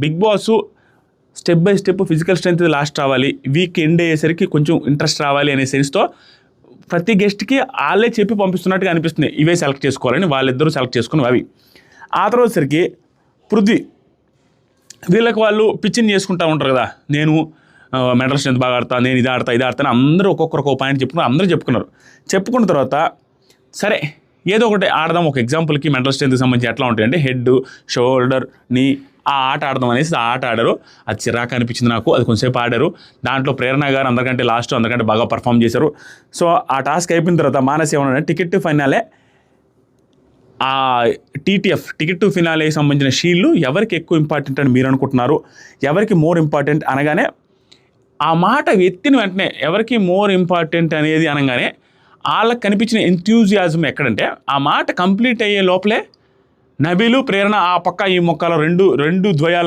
Big Boss step by step physical strength last రావాలి, weekend అయ్యేసరికి కొంచెం interest రావాలి అనే సెన్స్తో ప్రతి గెస్ట్కి వాళ్ళే చెప్పి పంపిస్తున్నట్టుగా అనిపిస్తుంది. ఇవే సెలెక్ట్ చేసుకోవాలని వాళ్ళిద్దరూ సెలెక్ట్ చేసుకుని అవి. ఆ తర్వాత సరికి పృథ్వీ వీళ్ళకి వాళ్ళు పిచ్చింగ్ చేసుకుంటూ ఉంటారు కదా, నేను మెంటల్ స్ట్రెంత్ బాగా ఆడతా, నేను ఇది ఆడతాను అందరూ ఒక్కొక్కరు ఒక పాయింట్ చెప్పుకున్నారు. అందరూ చెప్పుకున్న తర్వాత సరే ఏదో ఒకటి ఆడదాం. ఒక ఎగ్జాంపుల్కి మెంటల్ స్ట్రెంత్కి సంబంధించి ఎట్లా ఉంటాయంటే హెడ్, షోల్డర్, నీ ఆ ఆట ఆడదాం అనేసి ఆ ఆట ఆడారు. అది చిరాకు అనిపించింది నాకు. అది కొంచెంసేపు ఆడారు. దాంట్లో ప్రేరణ గారు అందరికంటే బాగా పర్ఫామ్ చేశారు. సో ఆ టాస్క్ అయిపోయిన తర్వాత మానస్ ఏమన్నా టికెట్ టు ఫైనలే ఆ టికెట్ టు ఫినాలేకి సంబంధించిన షీల్డ్ ఎవరికి ఎక్కువ ఇంపార్టెంట్ అని మీరు అనుకుంటున్నారు, ఎవరికి మోర్ ఇంపార్టెంట్ అనగానే ఆ మాట ఎత్తిన వెంటనే ఎవరికి మోర్ ఇంపార్టెంట్ అనేది అనగానే వాళ్ళకి కనిపించిన ఎంథ్యూజియాజం ఎక్కడంటే ఆ మాట కంప్లీట్ అయ్యే లోపలే నబీలు, ప్రేరణ ఆ పక్క ఈ మొక్కలో రెండు ద్వయాలు